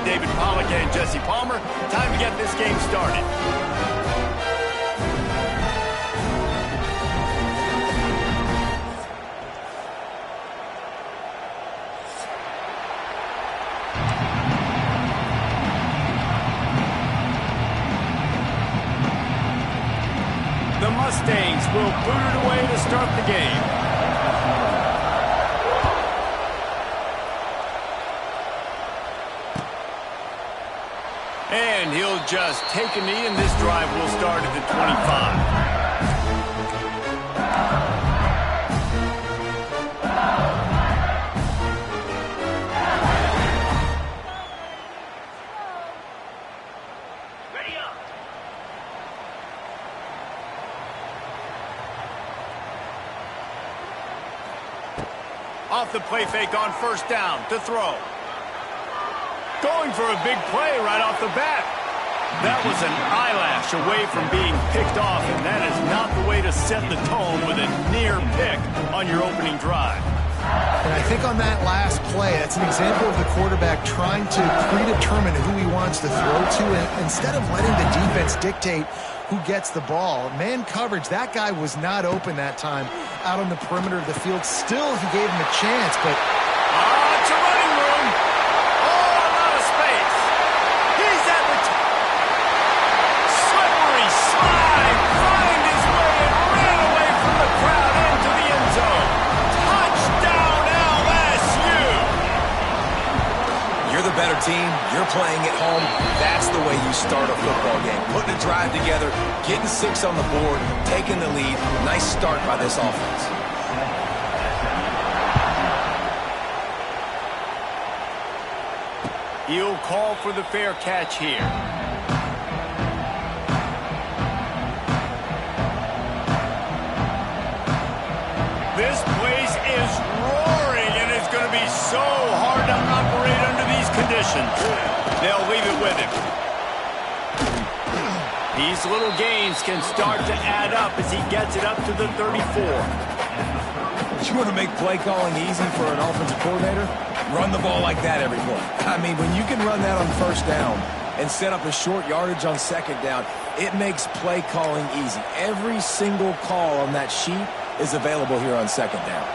David Pollack and Jesse Palmer. Time to get this game started. The Mustangs will boot it away to start the game. And he'll just take a knee, and this drive will start at the 25. Off the play fake on first down to throw. Going for a big play right off the bat. That was an eyelash away from being picked off, and that is not the way to set the tone with a near pick on your opening drive. And I think on that last play, that's an example of the quarterback trying to predetermine who he wants to throw to, and instead of letting the defense dictate who gets the ball. Man coverage, that guy was not open that time out on the perimeter of the field. Still, he gave him a chance, but... It's a running room. Oh, a lot of space. He's at the slippery slide. Find his way and ran away from the crowd into the end zone. Touchdown, LSU. You're the better team. You're playing at home. That's the way you start a football game. Putting a drive together, getting 6 on the board, taking the lead. Nice start by this offense. He'll call for the fair catch here. This place is roaring, and it's going to be so hard to operate under these conditions. They'll leave it with him. These little gains can start to add up as he gets it up to the 34. You want to make play calling easy for an offensive coordinator? Run the ball like that every play. I mean, when you can run that on first down and set up a short yardage on second down, it makes play calling easy. Every single call on that sheet is available here on second down.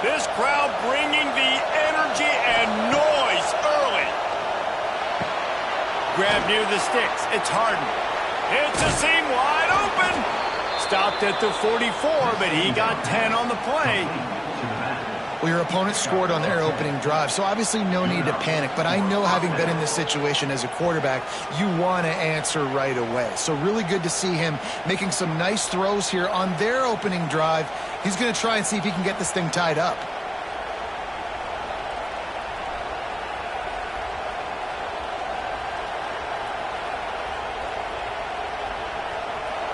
This crowd bringing the energy and noise early. Grab near the sticks. It's Harden. It's a seam wide open. Stopped at the 44, but he got 10 on the play. Well, your opponent scored on their opening drive, so obviously no need to panic. But I know, having been in this situation as a quarterback, you want to answer right away. So really good to see him making some nice throws here on their opening drive. He's going to try and see if he can get this thing tied up.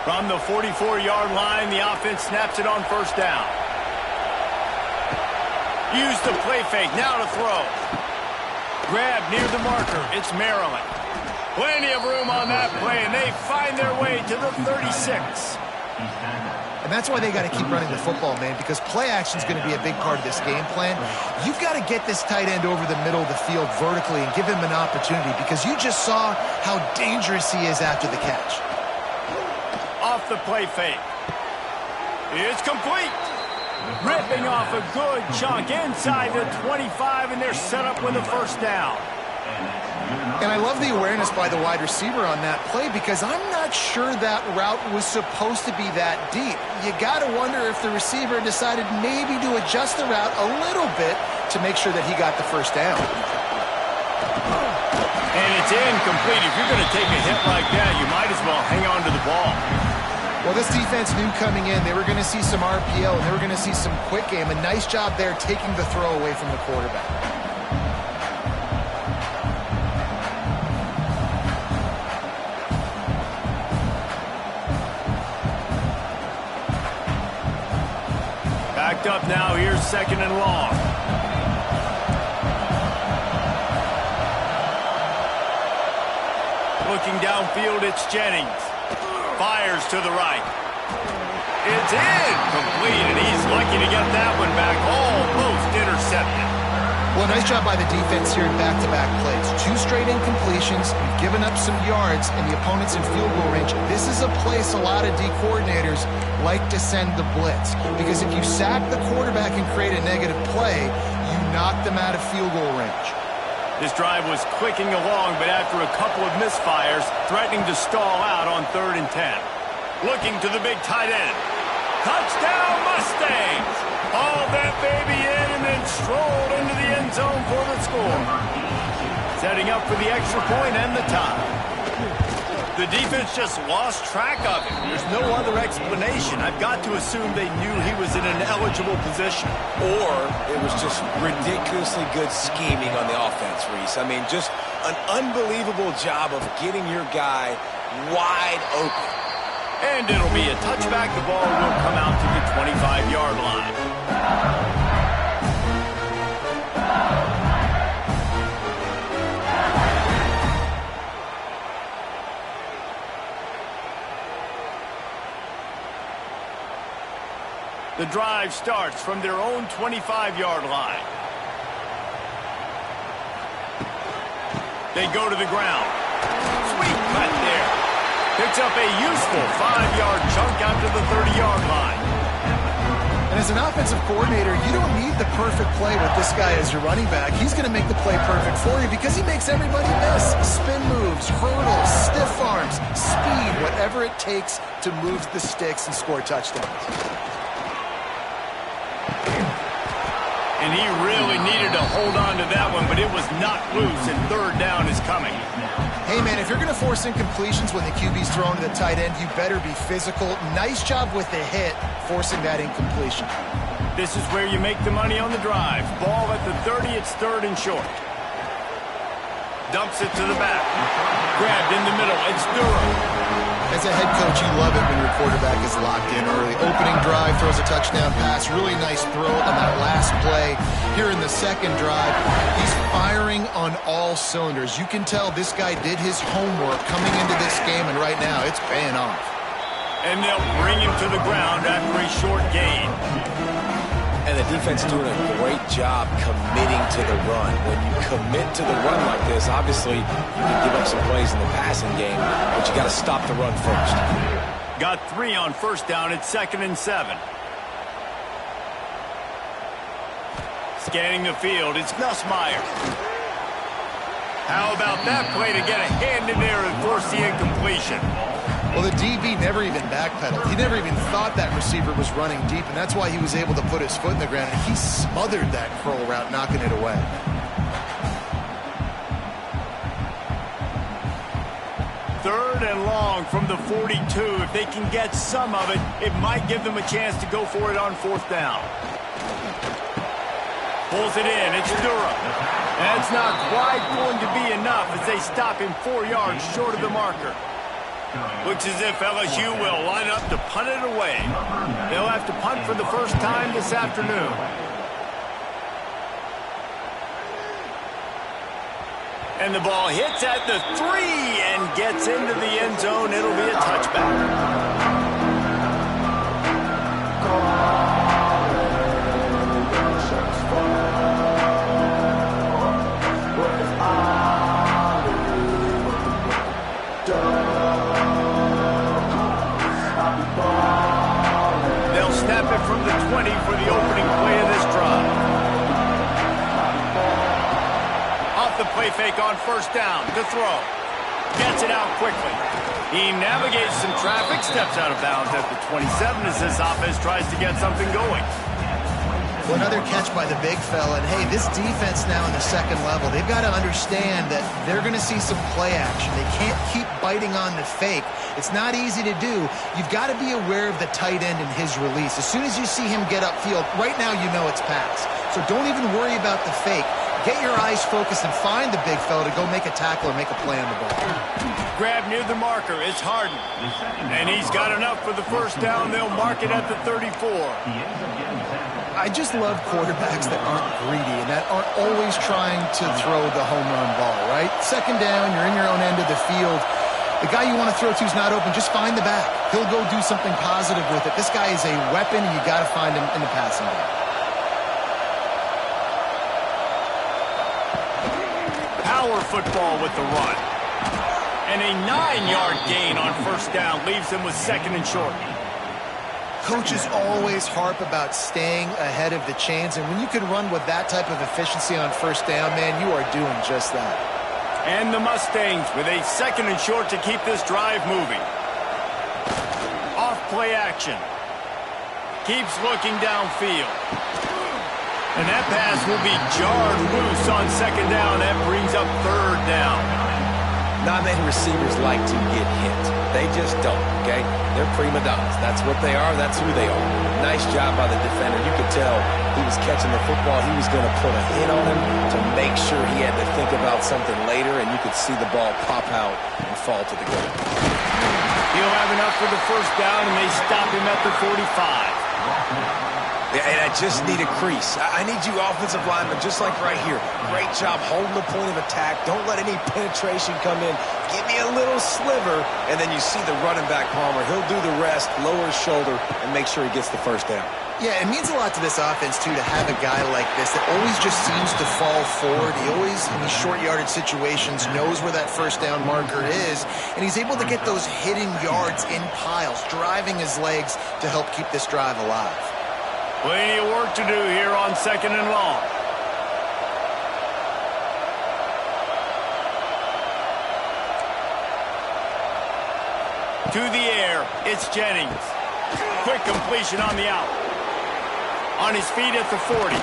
From the 44-yard line, the offense snaps it on first down. Use the play fake, now to throw. Grab near the marker, it's Maryland. Plenty of room on that play, and they find their way to the 36. And that's why they got to keep running the football, man, because play action is going to be a big part of this game plan. You've got to get this tight end over the middle of the field vertically and give him an opportunity, because you just saw how dangerous he is after the catch. Off the play fake. It's complete. Ripping off a good chunk inside the 25, and they're set up with a first down. And I love the awareness by the wide receiver on that play, because I'm not sure that route was supposed to be that deep. You got to wonder if the receiver decided maybe to adjust the route a little bit to make sure that he got the first down. And it's incomplete. If you're going to take a hit like that, you might as well hang on to the ball. Well, this defense knew coming in they were going to see some RPO, and they were going to see some quick game. A nice job there taking the throw away from the quarterback. Backed up now. Here's second and long. Looking downfield, it's Jennings. Fires to the right. It's incomplete, and he's lucky to get that one back. Almost intercepted. Well, nice job by the defense here in back-to-back plays. 2 straight incompletions, you've given up some yards, and the opponent's in field goal range. This is a place a lot of D coordinators like to send the blitz, because if you sack the quarterback and create a negative play, you knock them out of field goal range. This drive was clicking along, but after a couple of misfires, threatening to stall out on 3rd and 10. Looking to the big tight end. Touchdown, Mustangs! Hauled that baby in and then strolled into the end zone for the score. Setting up for the extra point and the tie. The defense just lost track of him. There's no other explanation. I've got to assume they knew he was in an eligible position. Or it was just ridiculously good scheming on the offense, Reese. I mean, just an unbelievable job of getting your guy wide open. And it'll be a touchback. The ball will come out to the 25-yard line. The drive starts from their own 25-yard line. They go to the ground. Sweet cut there. Picks up a useful 5-yard chunk out to the 30-yard line. And as an offensive coordinator, you don't need the perfect play with this guy as your running back. He's going to make the play perfect for you because he makes everybody miss. Spin moves, hurdles, stiff arms, speed, whatever it takes to move the sticks and score touchdowns. And he really needed to hold on to that one, but it was not loose, and 3rd down is coming. Hey, man, if you're going to force incompletions when the QB's thrown to the tight end, you better be physical. Nice job with the hit, forcing that incompletion. This is where you make the money on the drive. Ball at the 30, it's 3rd and short. Dumps it to the back. Grabbed in the middle, it's Durham. As a head coach, you love it when your quarterback is locked in early. Opening drive, throws a touchdown pass. Really nice throw on that last play. Here in the second drive, he's firing on all cylinders. You can tell this guy did his homework coming into this game, and right now it's paying off. And they'll bring him to the ground after a short gain. And the defense doing a great job committing to the run. When you commit to the run like this, obviously you can give up some plays in the passing game, but you got to stop the run first. Got 3 on 1st down. It's 2nd and 7. Scanning the field, it's Nussmeier. How about that play to get a hand in there and force the incompletion? Well, the DB never even backpedaled. He never even thought that receiver was running deep, and that's why he was able to put his foot in the ground, and he smothered that curl route, knocking it away. Third and long from the 42. If they can get some of it, it might give them a chance to go for it on 4th down. Pulls it in. It's Durham. That's not quite going to be enough as they stop him 4 yards short of the marker. Looks as if LSU will line up to punt it away. They'll have to punt for the first time this afternoon. And the ball hits at the 3 and gets into the end zone. It'll be a touchback. They'll snap it from the 20 for the opening play of this drive. Off the play fake on 1st down to throw. Gets it out quickly. He navigates some traffic, steps out of bounds at the 27 as this offense tries to get something going. Well, another catch by the big fella. And, hey, this defense now in the second level, they've got to understand that they're going to see some play action. They can't keep biting on the fake. It's not easy to do. You've got to be aware of the tight end and his release. As soon as you see him get upfield, right now you know it's pass. So don't even worry about the fake. Get your eyes focused and find the big fella to go make a tackle or make a play on the ball. Grab near the marker. It's Harden. And he's got enough for the first down. They'll mark it at the 34. I just love quarterbacks that aren't greedy and that aren't always trying to throw the home run ball, right? Second down, you're in your own end of the field. The guy you want to throw to is not open. Just find the back. He'll go do something positive with it. This guy is a weapon, and you got to find him in the passing game. power football with the run. And a 9-yard gain on first down leaves them with second and short. Coaches always harp about staying ahead of the chains, and when you can run with that type of efficiency on first down, man, you are doing just that. And the Mustangs with a second and short to keep this drive moving. Off play action. Keeps looking downfield. And that pass will be jarred loose on second down. That brings up third down. Not many receivers like to get hit. They just don't, okay? They're prima donnas. That's what they are. That's who they are. Nice job by the defender. You could tell he was catching the football. He was going to put a hit on him to make sure he had to think about something later, and you could see the ball pop out and fall to the ground. He'll have enough for the first down, and they stop him at the 45. And I just need a crease. I need you offensive linemen, just like right here. Great job holding the point of attack. Don't let any penetration come in. Give me a little sliver, and then you see the running back, Palmer. He'll do the rest, lower his shoulder, and make sure he gets the first down. Yeah, it means a lot to this offense, too, to have a guy like this that always just seems to fall forward. He always, in these short yardage situations, knows where that first down marker is, and he's able to get those hidden yards in piles, driving his legs to help keep this drive alive. Plenty of work to do here on second and long. To the air, it's Jennings. Quick completion on the out. On his feet at the 40.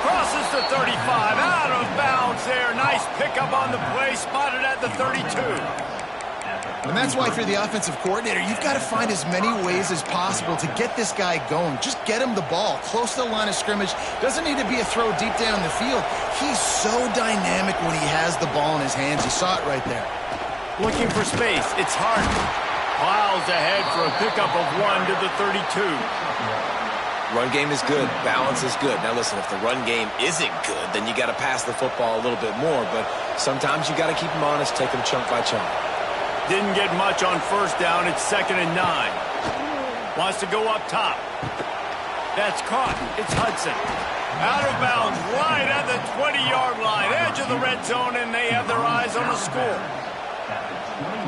Crosses the 35, out of bounds there. Nice pickup on the play, spotted at the 32. And that's why, if you're the offensive coordinator, you've got to find as many ways as possible to get this guy going. Just get him the ball close to the line of scrimmage. Doesn't need to be a throw deep down the field. He's so dynamic when he has the ball in his hands. You saw it right there. Looking for space. It's Harden. Plows ahead for a pickup of 1 to the 32. Run game is good. Balance is good. Now, listen, if the run game isn't good, then you got to pass the football a little bit more. But sometimes you got to keep them honest, take them chunk by chunk. Didn't get much on first down. It's second and 9. Wants to go up top. That's caught. It's Hudson. Out of bounds right at the 20-yard line. Edge of the red zone, and they have their eyes on the score.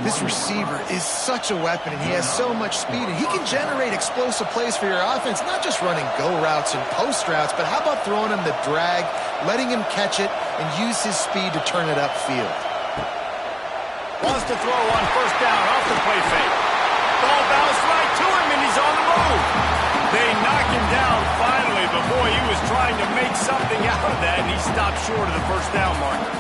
This receiver is such a weapon, and he has so much speed, and he can generate explosive plays for your offense, not just running go routes and post routes, but how about throwing him the drag, letting him catch it, and use his speed to turn it upfield. Wants to throw on first down off the play fake. Ball bounced right to him, and he's on the move. They knock him down finally, but boy, he was trying to make something out of that, and he stopped short of the first down marker.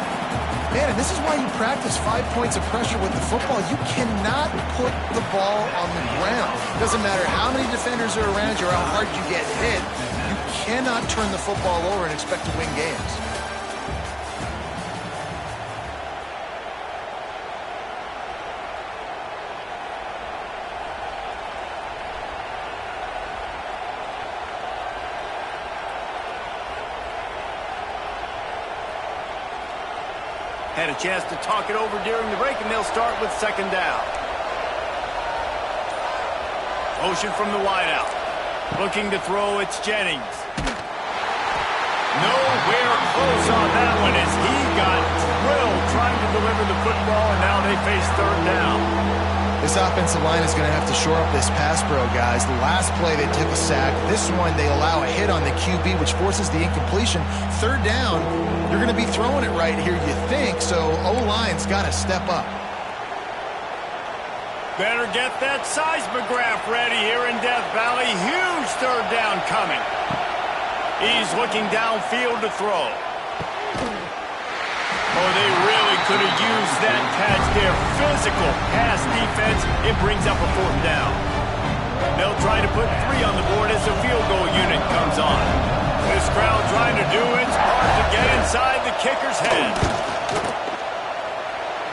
Man, and this is why you practice 5 points of pressure with the football. You cannot put the ball on the ground. Doesn't matter how many defenders are around you or how hard you get hit. You cannot turn the football over and expect to win games. Had a chance to talk it over during the break, and they'll start with second down. Motion from the wideout. Looking to throw, it's Jennings. Nowhere close on that one as he got drilled trying to deliver the football, and now they face third down. This offensive line is going to have to shore up this pass pro, guys. The last play they took a sack. This one they allow a hit on the QB, which forces the incompletion. Third down, you're going to be throwing it right here, you think, so O-line's got to step up. Better get that seismograph ready here in Death Valley. Huge third down coming. He's looking downfield to throw. Oh, they really could have used that catch there. Physical pass defense. It brings up a fourth down. They'll try to put 3 on the board as the field goal unit comes on. This crowd trying to do its part to get inside the kicker's head.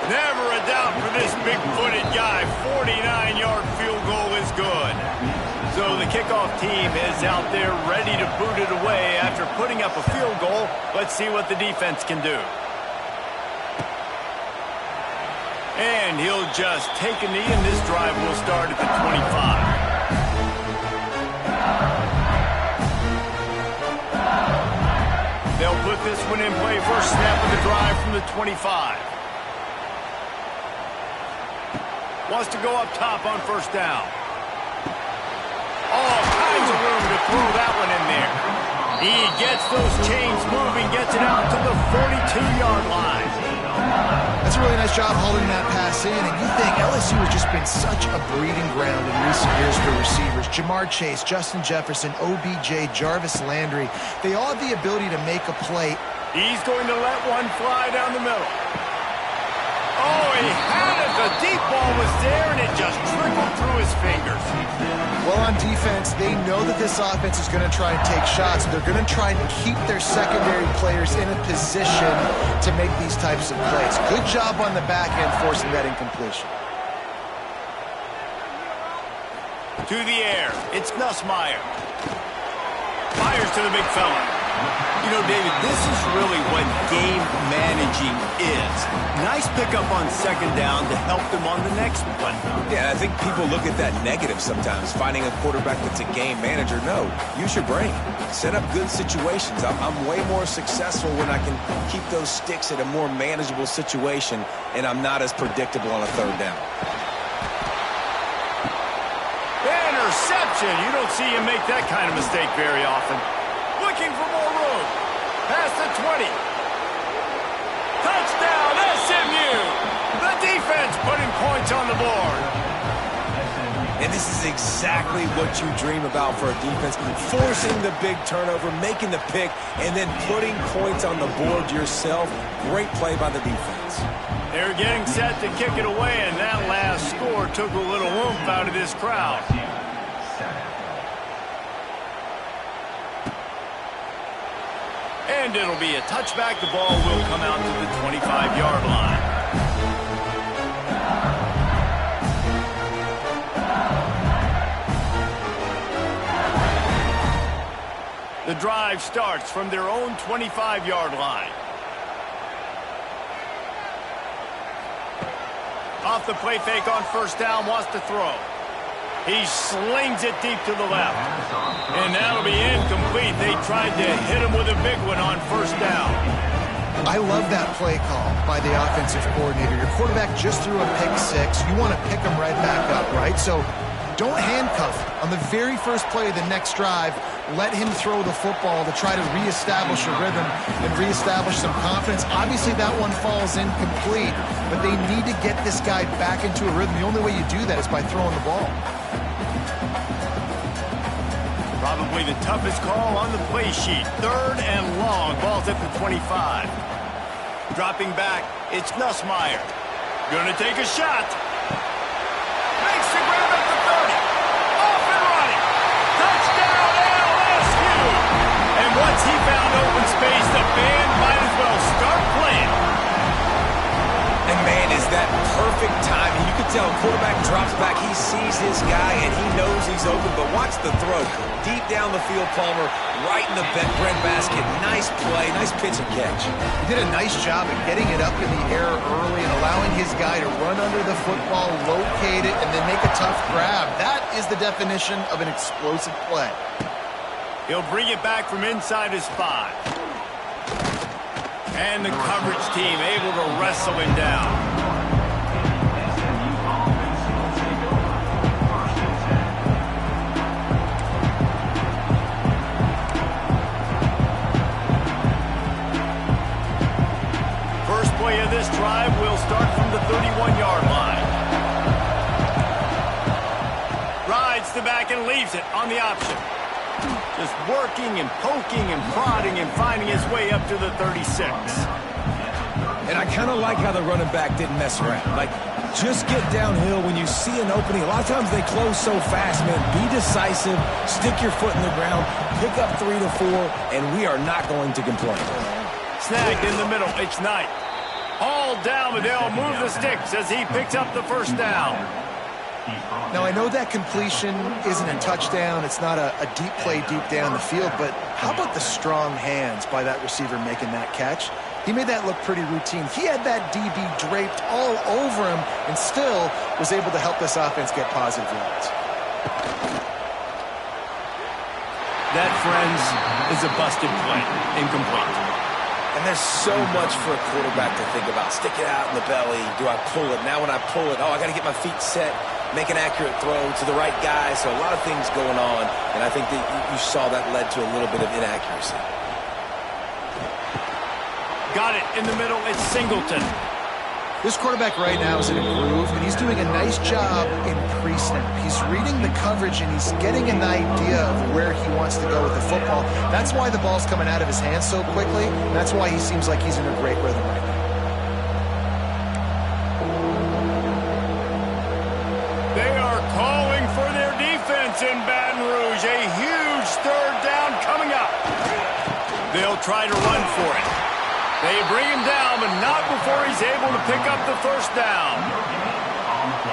Never a doubt for this big-footed guy. 49-yard field goal is good. So the kickoff team is out there ready to boot it away after putting up a field goal. Let's see what the defense can do. And he'll just take a knee, and this drive will start at the 25. They'll put with this one in play. First snap of the drive from the 25. Wants to go up top on first down. All kinds of room to throw that one in there. He gets those chains moving, gets it out to the 42-yard line. That's a really nice job holding that pass in, and you think LSU has just been such a breeding ground in recent years for receivers. Jamar Chase, Justin Jefferson, OBJ, Jarvis Landry, they all have the ability to make a play. He's going to let one fly down the middle. Oh, he had it. The deep ball was there, and it just trickled through his fingers. Well, on defense, they know that this offense is going to try and take shots. They're going to try and keep their secondary players in a position to make these types of plays. Good job on the back end forcing that incompletion. To the air, it's Nussmeier. Fires to the big fella. You know, David, this is really what game managing is. Nice pickup on second down to help them on the next one. Yeah, I think people look at that negative sometimes, finding a quarterback that's a game manager. No, use your brain. Set up good situations. I'm way more successful when I can keep those sticks at a more manageable situation, and I'm not as predictable on a third down. Interception. You don't see him make that kind of mistake very often. Looking for more room. Past the 20. Touchdown, SMU. The defense putting points on the board. And this is exactly what you dream about for a defense. Forcing the big turnover, making the pick, and then putting points on the board yourself. Great play by the defense. They're getting set to kick it away, and that last score took a little oomph out of this crowd. And it'll be a touchback. The ball will come out to the 25-yard line. The drive starts from their own 25-yard line. Off the play fake on first down, wants to throw. He slings it deep to the left. And that'll be incomplete. They tried to hit him with a big one on first down. I love that play call by the offensive coordinator. Your quarterback just threw a pick six. You want to pick him right back up, right? So don't handcuff him. On the very first play of the next drive, let him throw the football to try to reestablish a rhythm and reestablish some confidence. Obviously, that one falls incomplete, but they need to get this guy back into a rhythm. The only way you do that is by throwing the ball. Probably the toughest call on the play sheet. Third and long. Ball's at the 25. Dropping back, it's Nussmeier. Gonna take a shot. Makes the grab at the 30. Off and running. Touchdown LSU. And once he found open space, the band might as well start playing. And man, is that perfect timing. You can tell quarterback drops back. He sees his guy, and he knows he's open. But watch the throw. Deep down the field, Palmer, right in the breadbasket. Nice play, nice pitch and catch. He did a nice job of getting it up in the air early and allowing his guy to run under the football, locate it, and then make a tough grab. That is the definition of an explosive play. He'll bring it back from inside his 5. And the coverage team able to wrestle him down. First play of this drive will start from the 31-yard line. Rides the back and leaves it on the option. Just working and poking and prodding and finding his way up to the 36. And I kind of like how the running back didn't mess around. Like, just get downhill when you see an opening. A lot of times they close so fast, man. Be decisive, stick your foot in the ground, pick up 3 to 4, and we are not going to complain. Snagged in the middle, it's Knight. All down, but they'll move the sticks as he picks up the first down. Now, I know that completion isn't a touchdown. It's not a deep play deep down the field, but how about the strong hands by that receiver making that catch? He made that look pretty routine. He had that DB draped all over him and still was able to help this offense get positive yards. That, friends, is a busted play. Incomplete. And there's so much for a quarterback to think about. Stick it out in the belly. Do I pull it? Now when I pull it, I got to get my feet set, make an accurate throw to the right guy. So a lot of things going on, and I think that you saw that led to a little bit of inaccuracy. Got it in the middle. It's Singleton. This quarterback right now is in a groove, and he's doing a nice job in pre-snap. He's reading the coverage, and he's getting an idea of where he wants to go with the football. That's why the ball's coming out of his hands so quickly. That's why he seems like he's in a great rhythm right now. They are calling for their defense in Baton Rouge. A huge third down coming up. They'll try to run for it. They bring him down, but not before he's able to pick up the first down.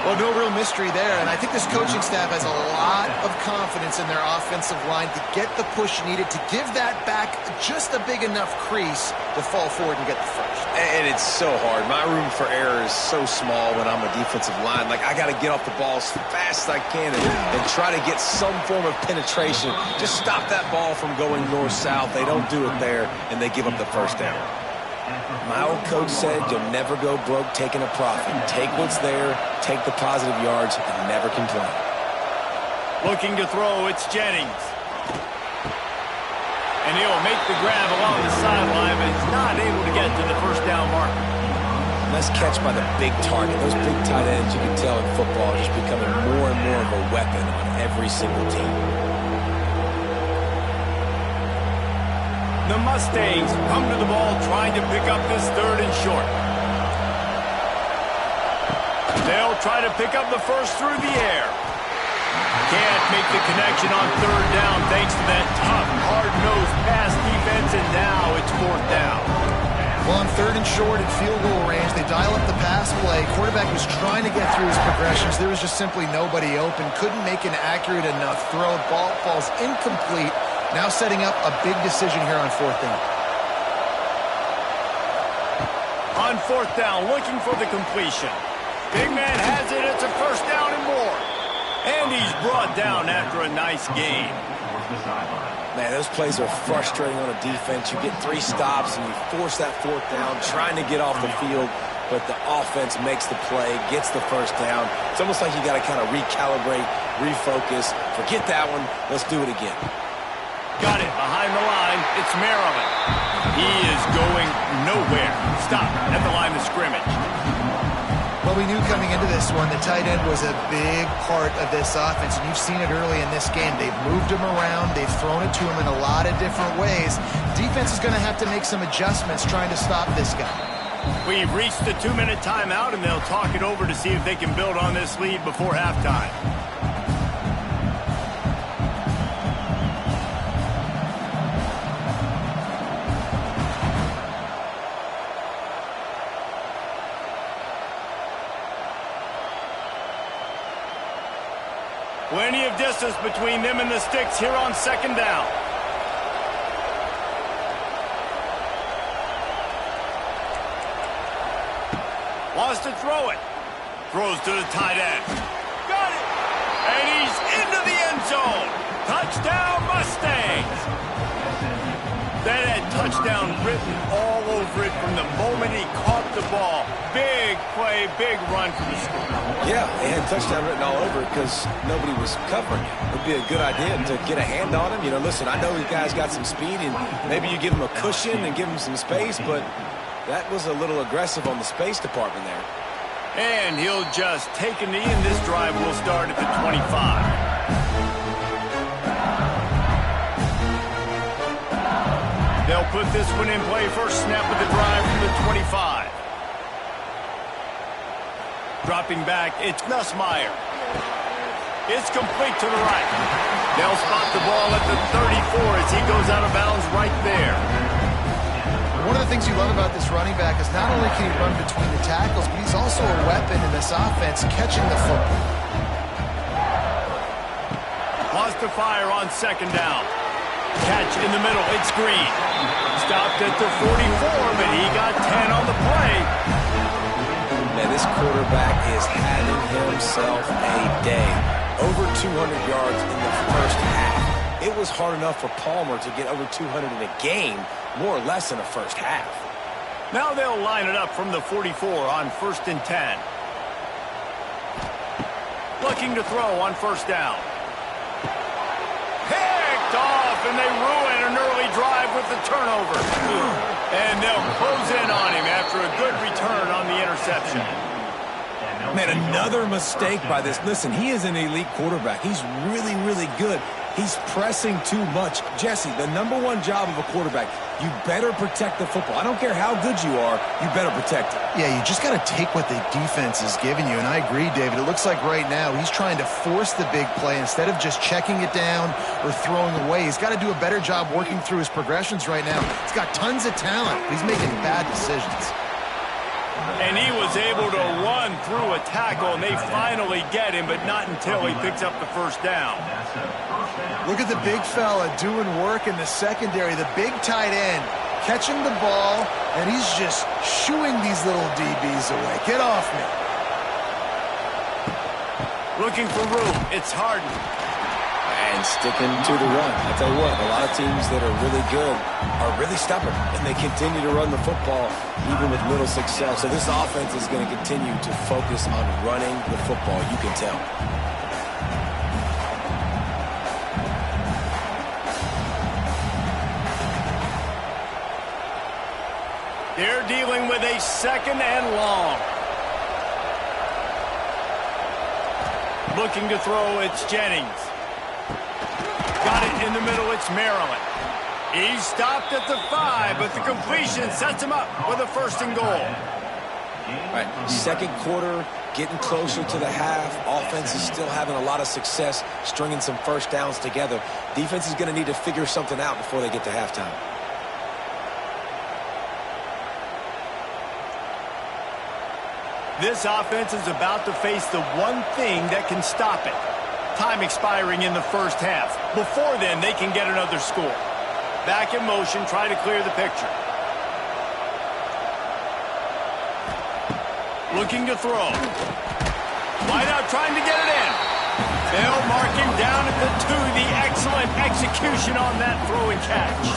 Well, no real mystery there, and I think this coaching staff has a lot of confidence in their offensive line to get the push needed to give that back just a big enough crease to fall forward and get the first. And it's so hard. My room for error is so small when I'm a defensive line. Like, I got to get off the ball as fast as I can and try to get some form of penetration. Just stop that ball from going north-south. They don't do it there, and they give up the first down. My old coach said you'll never go broke taking a profit. Take what's there, take the positive yards, and never complain. Looking to throw, it's Jennings. And he'll make the grab along the sideline, but he's not able to get to the first down marker. Nice catch by the big target. Those big tight ends, you can tell in football, are just becoming more and more of a weapon on every single team. The Mustangs come to the ball trying to pick up this third and short. They'll try to pick up the first through the air. Can't make the connection on third down thanks to that tough, hard-nosed pass defense, and now it's fourth down. Well, on third and short at field goal range, they dial up the pass play. Quarterback was trying to get through his progressions. There was just simply nobody open. Couldn't make an accurate enough throw. Ball falls incomplete. Now setting up a big decision here on fourth down. On fourth down, looking for the completion. Big man has it. It's a first down and more. And he's brought down after a nice gain. Man, those plays are frustrating on a defense. You get 3 stops and you force that fourth down, trying to get off the field, but the offense makes the play, gets the first down. It's almost like you got to kind of recalibrate, refocus. Forget that one. Let's do it again. Got it behind the line. It's Maryland. He is going nowhere. Stop at the line of scrimmage. Well, we knew coming into this one the tight end was a big part of this offense, and you've seen it early in this game. They've moved him around. They've thrown it to him in a lot of different ways. Defense is going to have to make some adjustments trying to stop this guy. We've reached the 2-minute timeout, and they'll talk it over to see if they can build on this lead before halftime. Plenty of distance between them and the sticks here on second down. Wants to throw it. Throws to the tight end. Got it! And he's into the end zone. Touchdown, Mustangs! That had touchdown written all over it from the moment he caught the ball. Big play, big run for the score. Yeah, they had touchdown written all over it because nobody was covering it. It would be a good idea to get a hand on him. You know, listen, I know you guys got some speed, and maybe you give him a cushion and give him some space, but that was a little aggressive on the space department there. And he'll just take a knee, and this drive will start at the 25. They'll put this one in play. First snap of the drive from the 25. Dropping back, it's Nussmeier. It's complete to the right. They'll spot the ball at the 34 as he goes out of bounds right there. One of the things you love about this running back is not only can he run between the tackles, but he's also a weapon in this offense catching the football. Wants to fire on second down. Catch in the middle, it's Green. Stopped at the 44, but he got 10 on the play. Man, this quarterback is having himself a day. Over 200 yards in the first half. it was hard enough for Palmer to get over 200 in a game, more or less in the first half. Now they'll line it up from the 44 on 1st and 10. Looking to throw on 1st down. Picked off, and they ruin an early drive with the turnover. And they'll close in on him after a good return on the interception. Man, another mistake by this. Listen, he is an elite quarterback. He's really, really good. He's pressing too much. Jesse, the #1 job of a quarterback, you better protect the football. I don't care how good you are, you better protect it. Yeah, you just got to take what the defense is giving you, and I agree, David. It looks like right now he's trying to force the big play instead of just checking it down or throwing away. He's got to do a better job working through his progressions right now. He's got tons of talent. He's making bad decisions. And he was able to run through a tackle, and they finally get him, but not until he picks up the 1st down. Look at the big fella doing work in the secondary, the big tight end, catching the ball, and he's just shooing these little DBs away. Get off me. Looking for room. It's Harden. And sticking to the run. I tell you what, a lot of teams that are really good are really stubborn, and they continue to run the football even with little success. So this offense is going to continue to focus on running the football, you can tell. They're dealing with a 2nd and long. Looking to throw, it's Jennings. Got it in the middle, it's Maryland. He stopped at the 5, but the completion sets him up with a 1st and goal. All right, 2nd quarter, getting closer to the half. Offense is still having a lot of success stringing some 1st downs together. Defense is going to need to figure something out before they get to halftime. This offense is about to face the one thing that can stop it. Time expiring in the 1st half. Before then, they can get another score. Back in motion, try to clear the picture. Looking to throw. Wide out, trying to get it in. They'll mark him down at the 2. The excellent execution on that throw and catch.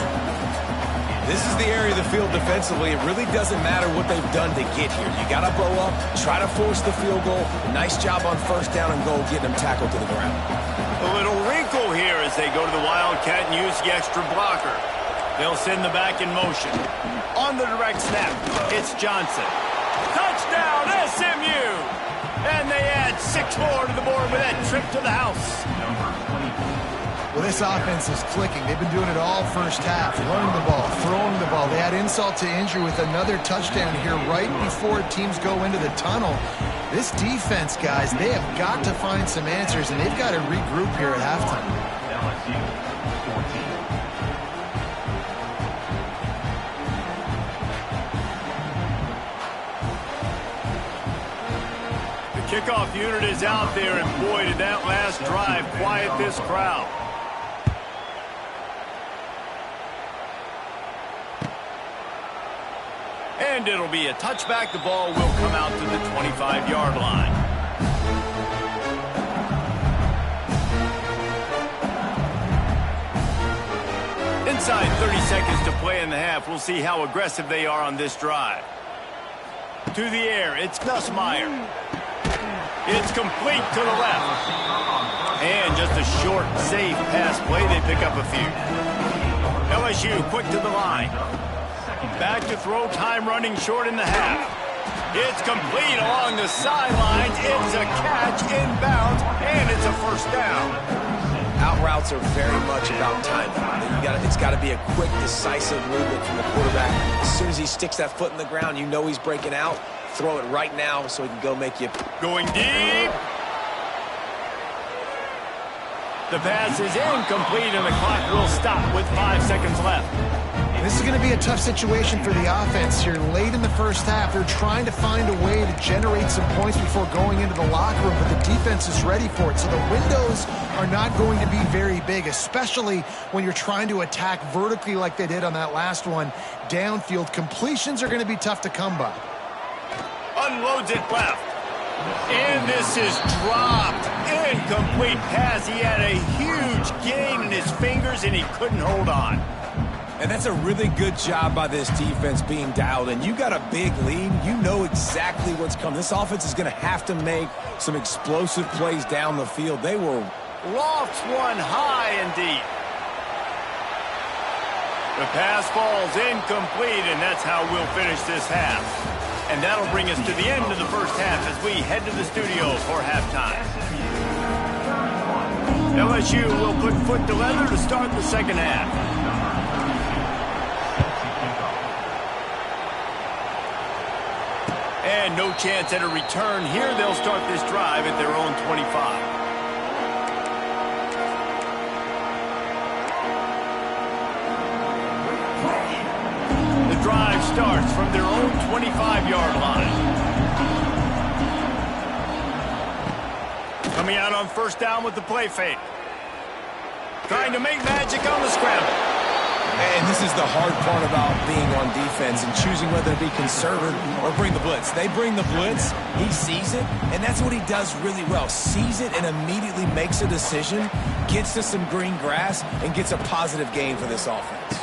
This is the area of the field defensively. It really doesn't matter what they've done to get here. You got to blow up, try to force the field goal. Nice job on 1st down and goal, getting them tackled to the ground. A little wrinkle here as they go to the Wildcat and use the extra blocker. They'll send the back in motion. On the direct snap, it's Johnson. Touchdown, SMU! And they add 6 more to the board with that trip to the house. Well, this offense is clicking. They've been doing it all 1st half, running the ball, throwing the ball. They had insult to injury with another touchdown here right before teams go into the tunnel. This defense, guys, they have got to find some answers, and they've got to regroup here at halftime. The kickoff unit is out there, and boy, did that last drive quiet this crowd. And it'll be a touchback. The ball will come out to the 25-yard line. Inside 30 seconds to play in the half. We'll see how aggressive they are on this drive. To the air, it's Nussmeier. It's complete to the left. And just a short, safe pass play. They pick up a few. LSU quick to the line. Back to throw, time running short in the half. It's complete along the sidelines. It's a catch inbounds, and it's a 1st down. Out routes are very much about timing. It's got to be a quick, decisive movement from the quarterback. As soon as he sticks that foot in the ground, you know he's breaking out. Throw it right now so he can go make you. Going deep. The pass is incomplete, and the clock will stop with 5 seconds left. This is going to be a tough situation for the offense here. Late in the 1st half, they're trying to find a way to generate some points before going into the locker room, but the defense is ready for it. So the windows are not going to be very big, especially when you're trying to attack vertically like they did on that last one. Downfield completions are going to be tough to come by. Unloads it left. And this is dropped. Incomplete pass. He had a huge gain in his fingers, and he couldn't hold on. And that's a really good job by this defense being dialed in. You got a big lead. You know exactly what's coming. This offense is going to have to make some explosive plays down the field. They were... Lofts one high and deep. The pass falls incomplete, and that's how we'll finish this half. And that'll bring us to the end of the first half as we head to the studio for halftime. LSU will put foot to leather to start the second half. And no chance at a return here. They'll start this drive at their own 25. The drive starts from their own 25-yard line. Coming out on first down with the play fake. Trying to make magic on the scramble. And this is the hard part about being on defense and choosing whether to be conservative or bring the blitz. They bring the blitz, he sees it, and that's what he does really well. Sees it and immediately makes a decision, gets to some green grass, and gets a positive gain for this offense.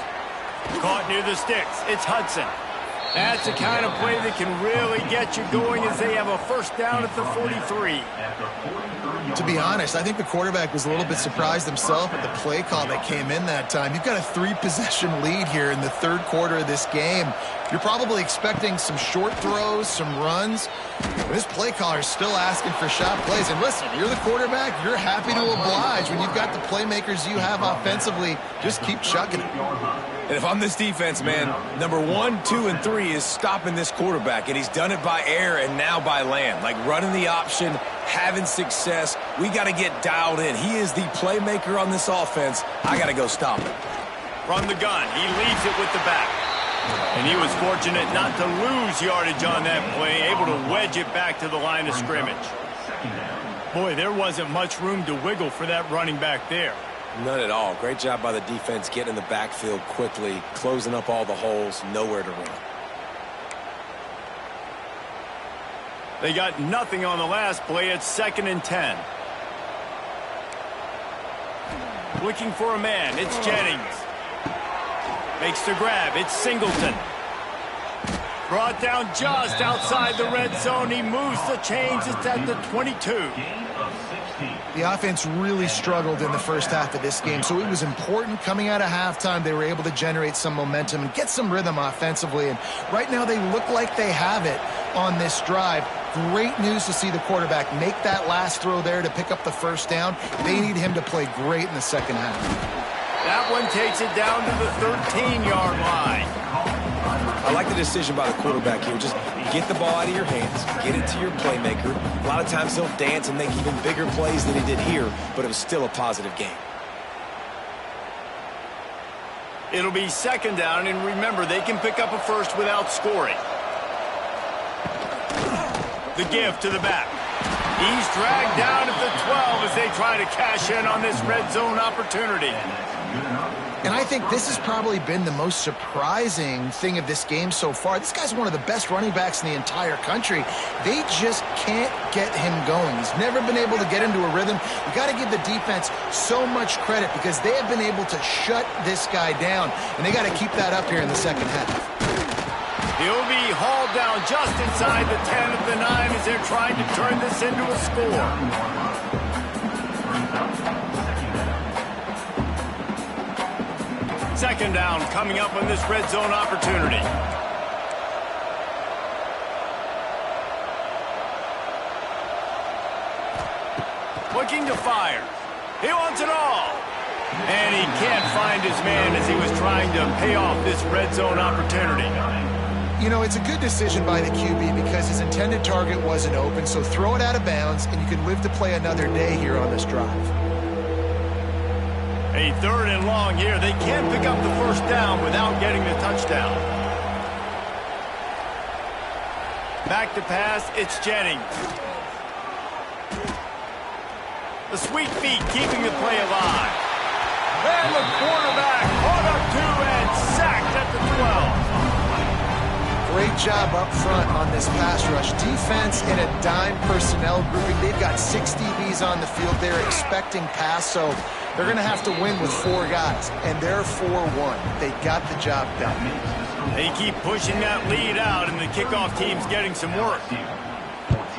Caught near the sticks. It's Hudson. That's the kind of play that can really get you going as they have a first down at the 43. To be honest, I think the quarterback was a little bit surprised himself at the play call that came in that time. You've got a 3-possession lead here in the third quarter of this game. You're probably expecting some short throws, some runs. This play caller is still asking for shot plays. And listen, you're the quarterback. You're happy to oblige. When you've got the playmakers you have offensively, just keep chucking it. And if I'm this defense, man, number 1, 2, and 3 is stopping this quarterback. And he's done it by air and now by land. Like running the option, having success. We got to get dialed in. He is the playmaker on this offense. I got to go stop him. From the gun, he leaves it with the back. And he was fortunate not to lose yardage on that play, able to wedge it back to the line of scrimmage. Boy, there wasn't much room to wiggle for that running back there. None at all. Great job by the defense getting in the backfield quickly, closing up all the holes, nowhere to run. They got nothing on the last play. It's 2nd and 10. Looking for a man. It's Jennings. Makes the grab. It's Singleton. Brought down just outside the red zone. He moves the chains. It's at the 22. The offense really struggled in the first half of this game, so it was important coming out of halftime. They were able to generate some momentum and get some rhythm offensively, and right now they look like they have it on this drive. Great news to see the quarterback make that last throw there to pick up the first down. They need him to play great in the second half. That one takes it down to the 13-yard line. I like the decision by the quarterback here. Just get the ball out of your hands, get it to your playmaker. A lot of times he'll dance and make even bigger plays than he did here, but it was still a positive game. It'll be 2nd down, and remember, they can pick up a first without scoring. The give to the back. He's dragged down at the 12 as they try to cash in on this red zone opportunity. And I think this has probably been the most surprising thing of this game so far. This guy's one of the best running backs in the entire country. They just can't get him going. He's never been able to get into a rhythm. You got to give the defense so much credit because they have been able to shut this guy down, and they got to keep that up here in the second half. He'll be hauled down just inside the 10 of the 9 as they're trying to turn this into a score. 2nd down coming up on this red zone opportunity. Looking to fire. He wants it all. And he can't find his man as he was trying to pay off this red zone opportunity. You know, it's a good decision by the QB because his intended target wasn't open, so throw it out of bounds, and you can live to play another day here on this drive. A 3rd and long here. They can't pick up the first down without getting the touchdown. Back to pass, it's Jennings. The sweet feet keeping the play alive. And the quarterback caught up to and sacked at the 12. great job up front on this pass rush. Defense in a dime personnel grouping. They've got 6 DBs on the field. They're expecting pass, so they're going to have to win with 4 guys, and they're 4-1. They got the job done. They keep pushing that lead out, and the kickoff team's getting some work.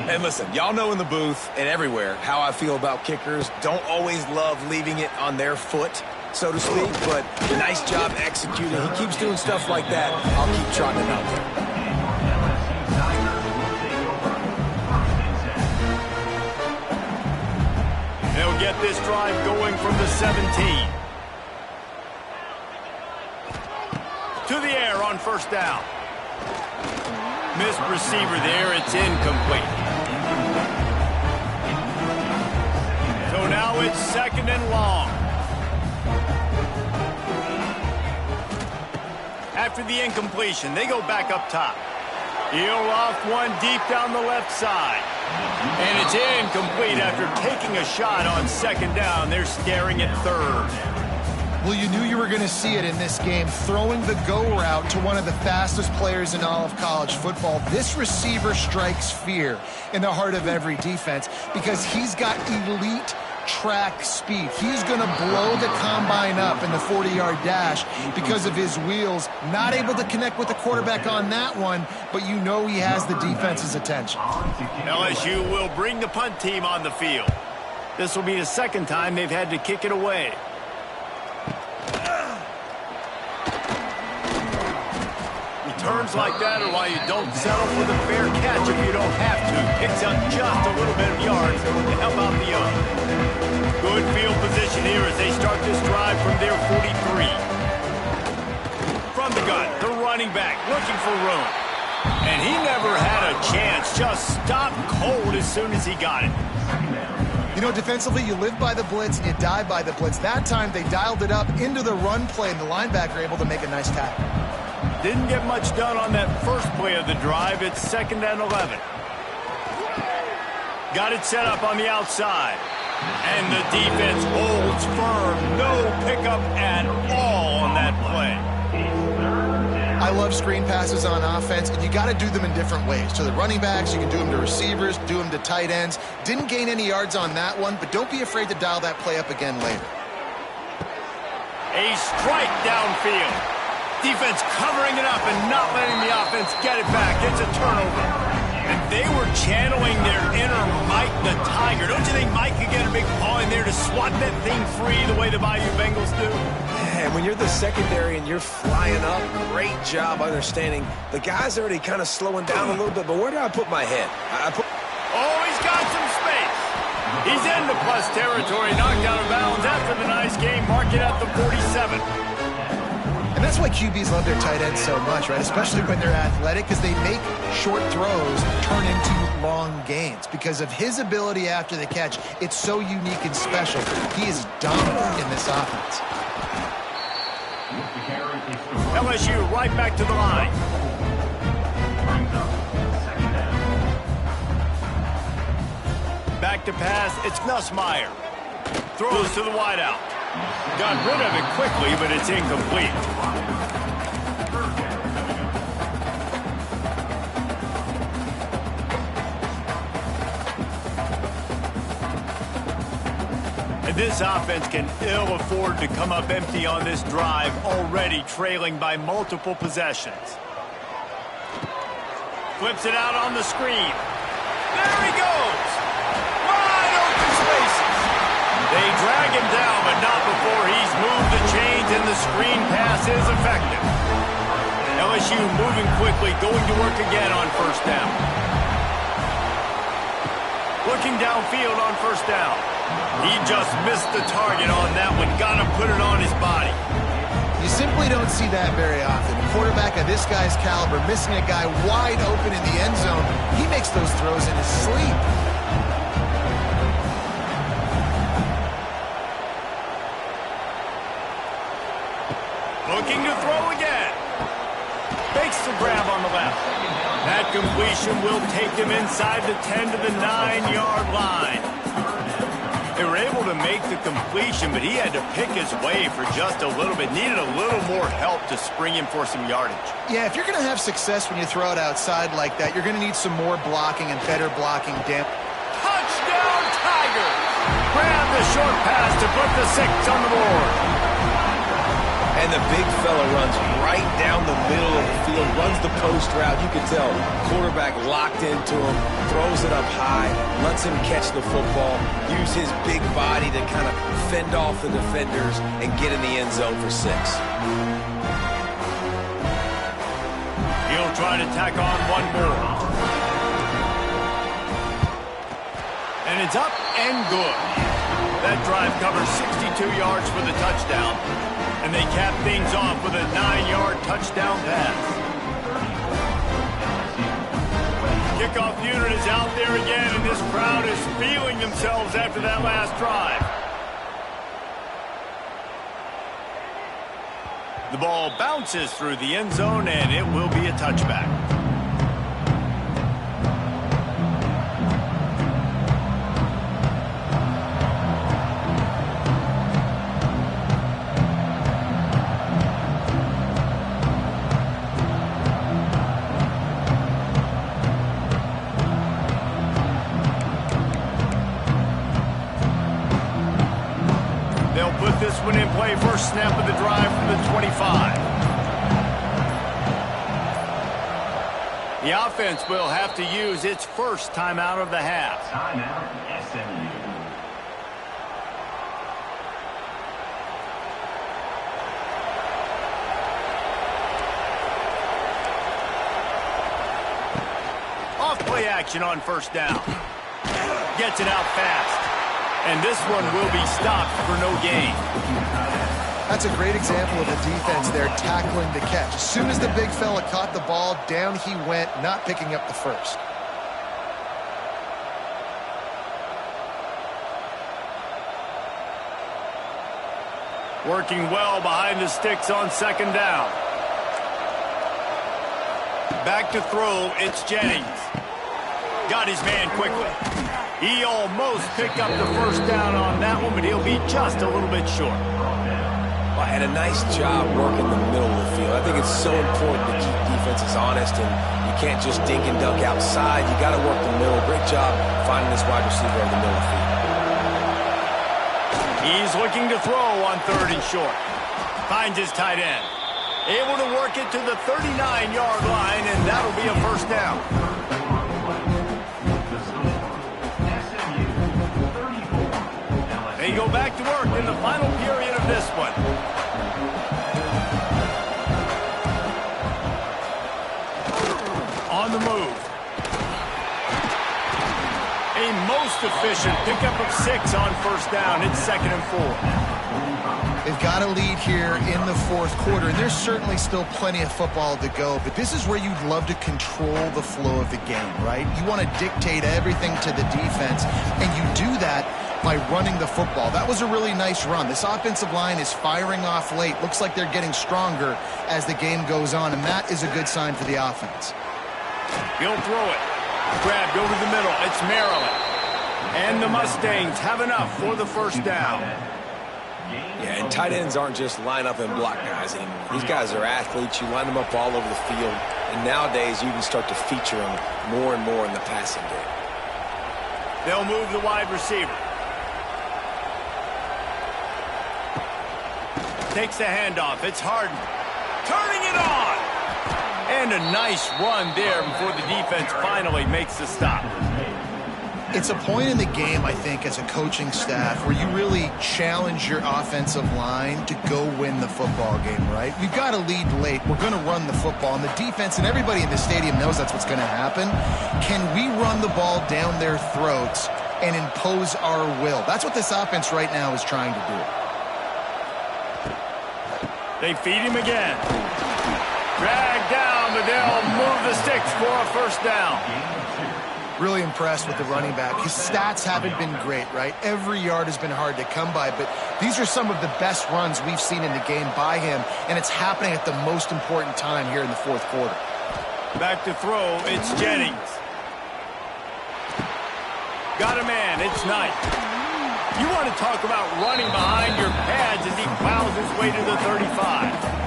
And listen, y'all know in the booth and everywhere how I feel about kickers. Don't always love leaving it on their foot, so to speak, but nice job executing. He keeps doing stuff like that. I'll keep trotting it out there. They'll get this drive going from the 17. To the air on first down. Missed receiver there. It's incomplete. So now it's 2nd and long. After the incompletion, they go back up top. He'll loft one deep down the left side. And it's incomplete after taking a shot on 2nd down. They're staring at 3rd. Well, you knew you were going to see it in this game, throwing the go route to one of the fastest players in all of college football. This receiver strikes fear in the heart of every defense because he's got elite track speed. He's going to blow the combine up in the 40-yard dash because of his wheels. Not able to connect with the quarterback on that one, but you know he has the defense's attention. LSU will bring the punt team on the field. This will be the 2nd time they've had to kick it away. Returns like that are why you don't settle for the fair catch if you don't have to. Picks up just a little bit of yards to help out the other. Good field position here as they start this drive from their 43. From the gun, the running back looking for room. And he never had a chance. Just stopped cold as soon as he got it. You know, defensively, you live by the blitz and you die by the blitz. That time, they dialed it up into the run play, and the linebacker able to make a nice tackle. Didn't get much done on that first play of the drive. It's 2nd and 11. Got it set up on the outside. And the defense holds firm. No pickup at all on that play. I love screen passes on offense, and you got to do them in different ways. To the running backs, you can do them to receivers, do them to tight ends. Didn't gain any yards on that one, but don't be afraid to dial that play up again later. A strike downfield. Defense covering it up and not letting the offense get it back. It's a turnover. And they were channeling their inner Mike the Tiger. Don't you think Mike could get a big paw in there to swat that thing free the way the Bayou Bengals do? And when you're the secondary and you're flying up, great job understanding. The guy's already kind of slowing down a little bit, but where do I put my head? Oh, he's got some space. He's in the plus territory, knocked out of bounds after the nice game. Mark it at the 47. And that's why QBs love their tight ends so much, right? Especially when they're athletic, because they make short throws turn into long gains. Because of his ability after the catch, it's so unique and special. He is dominant in this offense. LSU right back to the line. Back to pass, it's Nussmeier. Throws to the wideout. Got rid of it quickly, but it's incomplete. And this offense can ill afford to come up empty on this drive, already trailing by multiple possessions. Flips it out on the screen. There he goes! Wide open spaces. They drag him down, but not before he's moved the chains and the screen pass is effective. LSU moving quickly, going to work again on first down. Looking downfield on first down. He just missed the target on that one. Got to put it on his body. You simply don't see that very often. A quarterback of this guy's caliber missing a guy wide open in the end zone. He makes those throws in his sleep. Looking to throw again. Fakes the grab on the left. That completion will take him inside the 10 to the 9-yard line. They were able to make the completion, but he had to pick his way for just a little bit. Needed a little more help to spring him for some yardage. Yeah, if you're going to have success when you throw it outside like that, you're going to need some more blocking and better blocking. Touchdown, Tigers! Grab the short pass to put the 6 on the board. And the big fella runs right down the middle of the field, runs the post route. You can tell quarterback locked into him, throws it up high, lets him catch the football, use his big body to kind of fend off the defenders and get in the end zone for 6. He'll try to tack on one more. And it's up and good. That drive covers 62 yards for the touchdown. And they cap things off with a 9-yard touchdown pass. Kickoff unit is out there again, and this crowd is feeling themselves after that last drive. The ball bounces through the end zone, and it will be a touchback. This one in play, first snap of the drive from the 25. The offense will have to use its first timeout of the half. Timeout, SMU. Off play action on first down. Gets it out fast. And this one will be stopped for no gain. That's a great example of the defense there tackling the catch. As soon as the big fella caught the ball, down he went, not picking up the first. Working well behind the sticks on second down. Back to throw, it's Jennings. Got his man quickly. He almost picked up the first down on that one, but he'll be just a little bit short. Well, and a nice job working the middle of the field. I think it's so important to keep defenses honest, and you can't just dink and dunk outside. You got to work the middle. Great job finding this wide receiver in the middle of the field. He's looking to throw on 3rd and short. Finds his tight end. Able to work it to the 39-yard line, and that'll be a first down. They go back to work in the final period of this one. On the move. A most efficient pickup of 6 on first down. It's 2nd and 4. They've got a lead here in the 4th quarter, and there's certainly still plenty of football to go, but this is where you'd love to control the flow of the game, right? You want to dictate everything to the defense, and you do that by running the football. That was a really nice run. This offensive line is firing off late. Looks like they're getting stronger as the game goes on, and that is a good sign for the offense. He'll throw it. Grabbed over the middle. It's Maryland. And the Mustangs have enough for the first down. Yeah, and tight ends aren't just line up and block guys anymore. These guys are athletes. You line them up all over the field. And nowadays, you can start to feature them more and more in the passing game. They'll move the wide receiver. Takes the handoff. It's Harden. Turning it on. And a nice run there before the defense finally makes the stop. It's a point in the game, I think, as a coaching staff where you really challenge your offensive line to go win the football game, right? We've got to lead late. We're going to run the football, and the defense and everybody in the stadium knows that's what's going to happen. Can we run the ball down their throats and impose our will? That's what this offense right now is trying to do. They feed him again. Dragged down, but they'll move the sticks for a first down. Really impressed with the running back. His stats haven't been great, right? Every yard has been hard to come by, but these are some of the best runs we've seen in the game by him, and it's happening at the most important time here in the 4th quarter. Back to throw, it's Jennings. Got a man, it's Knight. You want to talk about running behind your pads as he plows his way to the 35.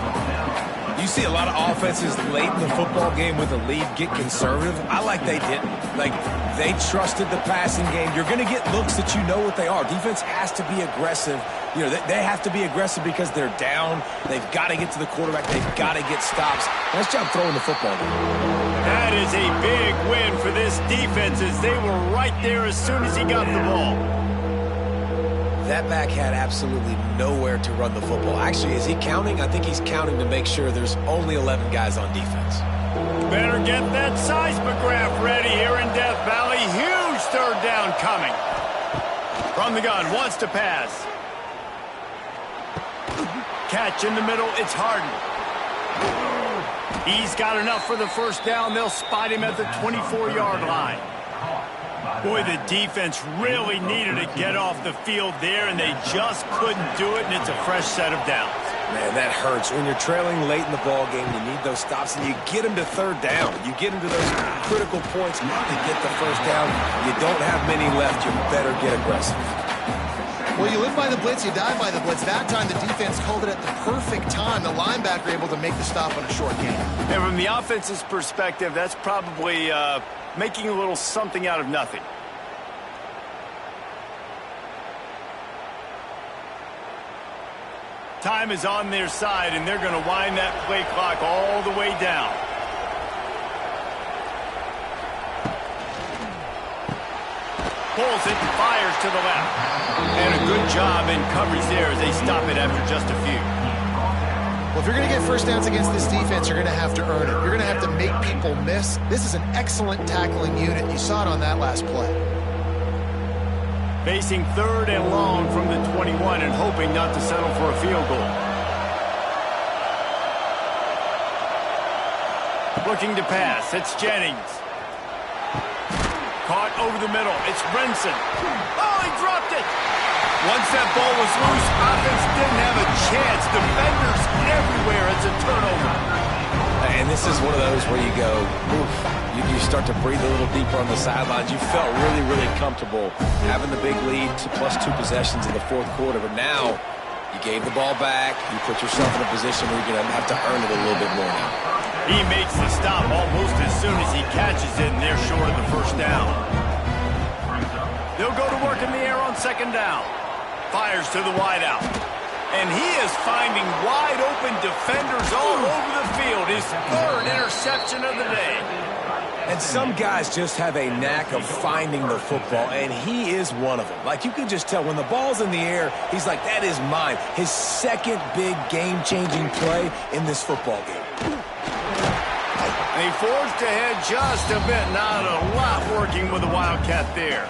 You see a lot of offenses late in the football game with a lead get conservative. I like they didn't. Like, they trusted the passing game. You're going to get looks that you know what they are. Defense has to be aggressive. You know, they have to be aggressive because they're down. They've got to get to the quarterback. They've got to get stops. Nice job throwing the football. That is a big win for this defense as they were right there as soon as he got the ball. That back had absolutely nowhere to run the football. Actually, is he counting? I think he's counting to make sure there's only 11 guys on defense. Better get that seismograph ready here in Death Valley. Huge third down coming. From the gun, wants to pass. Catch in the middle, it's Harden. He's got enough for the first down. They'll spot him at the 24-yard line. Boy, the defense really needed to get off the field there, and they just couldn't do it, and it's a fresh set of downs. Man, that hurts. When you're trailing late in the ball game, you need those stops, and you get them to third down. You get them to those critical points to get the first down. You don't have many left. You better get aggressive. Well, you live by the blitz, you die by the blitz. That time the defense called it at the perfect time. The linebacker able to make the stop on a short gain. And from the offense's perspective, that's probably making a little something out of nothing. Time is on their side, and they're going to wind that play clock all the way down. Pulls it and fires to the left. And a good job in coverage there as they stop it after just a few. Well, if you're going to get first downs against this defense, you're going to have to earn it. You're going to have to make people miss. This is an excellent tackling unit. You saw it on that last play. Facing third and long from the 21 and hoping not to settle for a field goal. Looking to pass. It's Jennings. Caught over the middle. It's Brinson. Oh, he dropped it. Once that ball was loose, offense didn't have a chance. Defenders everywhere. It's a turnover. And this is one of those where you go, oof. You start to breathe a little deeper on the sidelines. You felt really, really comfortable having the big lead plus 2 possessions in the fourth quarter. But now you gave the ball back. You put yourself in a position where you're going to have to earn it a little bit more now. He makes the stop almost as soon as he catches it, and they're short of the first down. They'll go to work in the air on second down. Fires to the wideout. And he is finding wide-open defenders all over the field. His third interception of the day. And some guys just have a knack of finding the football, and he is one of them. Like, you can just tell when the ball's in the air, he's like, that is mine. His second big game-changing play in this football game. They forged ahead just a bit. Not a lot working with the Wildcat there.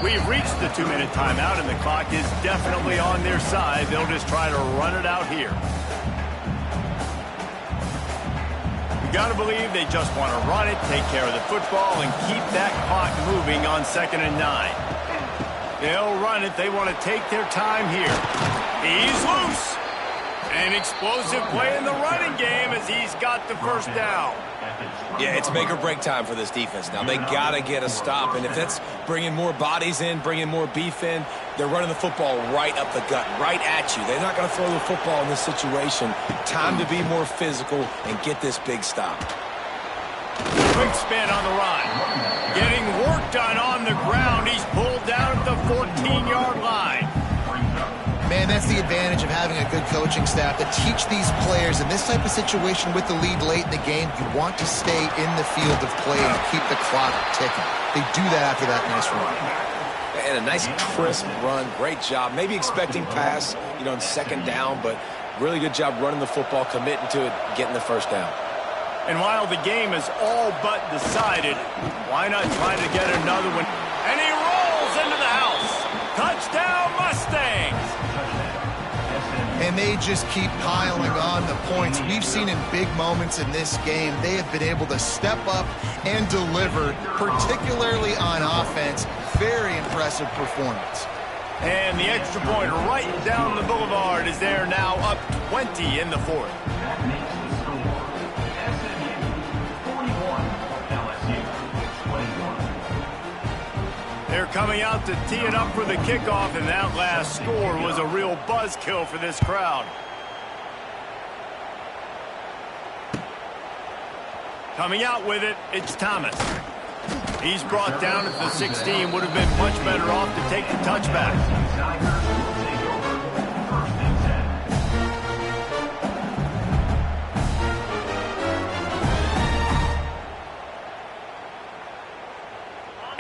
We've reached the 2-minute timeout, and the clock is definitely on their side. They'll just try to run it out here. You got to believe they just want to run it, take care of the football, and keep that clock moving on 2nd and 9. They'll run it. They want to take their time here. He's loose. An explosive play in the running game as he's got the first down. Yeah, it's make or break time for this defense now. They got to get a stop, and if that's bringing more bodies in, bringing more beef in, they're running the football right up the gut, right at you. They're not going to throw the football in this situation. Time to be more physical and get this big stop. Quick spin on the run. Getting work done on the ground. He's pulled down at the 14-yard line. Man, that's the advantage of having a good coaching staff to teach these players in this type of situation with the lead late in the game. You want to stay in the field of play and keep the clock ticking. They do that after that nice run. And a nice crisp run. Great job. Maybe expecting pass, on 2nd down, but really good job running the football, committing to it, getting the first down. And while the game is all but decided, why not try to get another one? And he rolls into the house. Touchdown, Mustangs! And they just keep piling on the points. We've seen in big moments in this game, they have been able to step up and deliver, particularly on offense. Very impressive performance. And the extra point right down the boulevard is there now up 20 in the fourth. That makes the score SMU 41, LSU 21. They're coming out to tee it up for the kickoff, and that last score was a real buzzkill for this crowd. Coming out with it, it's Thomas. He's brought down at the 16. Would have been much better off to take the touchback.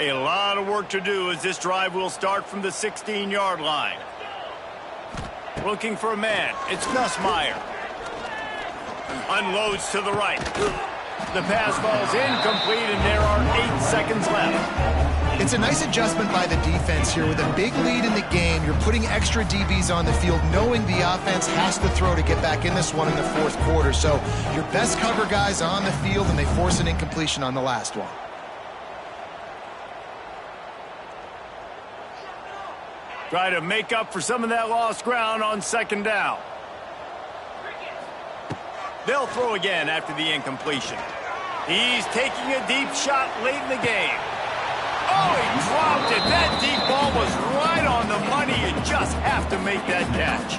A lot of work to do as this drive will start from the 16-yard line. Looking for a man. It's Gus Meyer. Unloads to the right. The pass falls incomplete, and there are 8 seconds left. It's a nice adjustment by the defense here. With a big lead in the game, you're putting extra DBs on the field, knowing the offense has to throw to get back in this one in the fourth quarter. So your best cover guys on the field, and they force an incompletion on the last one. Try to make up for some of that lost ground on second down. They'll throw again after the incompletion. He's taking a deep shot late in the game. Oh, he dropped it. That deep ball was right on the money. You just have to make that catch.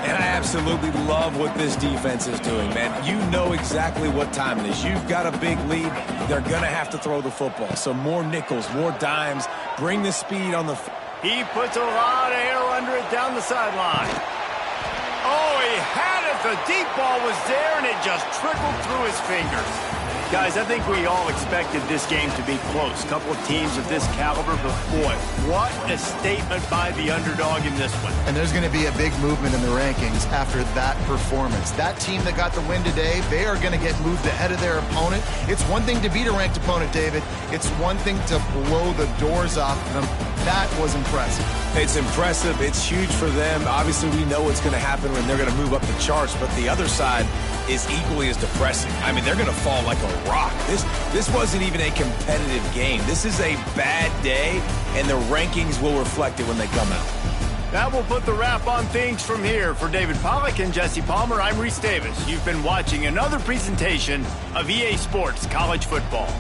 And I absolutely love what this defense is doing, man. You know exactly what time it is. You've got a big lead. They're going to have to throw the football. So more nickels, more dimes. Bring the speed on the... He puts a lot of air under it down the sideline. Oh, he had it. The deep ball was there, and it just trickled through his fingers. Guys, I think we all expected this game to be close. A couple of teams of this caliber, but boy, what a statement by the underdog in this one. And there's going to be a big movement in the rankings after that performance. That team that got the win today, they are going to get moved ahead of their opponent. It's one thing to beat a ranked opponent, David. It's one thing to blow the doors off them. That was impressive. It's impressive. It's huge for them. Obviously, we know what's going to happen when they're going to move up the charts, but the other side is equally as depressing. I mean, they're going to fall like a rock. This wasn't even a competitive game. This is a bad day, and the rankings will reflect it when they come out. That will put the wrap on things from here. For David Pollack and Jesse Palmer, I'm Reese Davis. You've been watching another presentation of EA Sports College Football.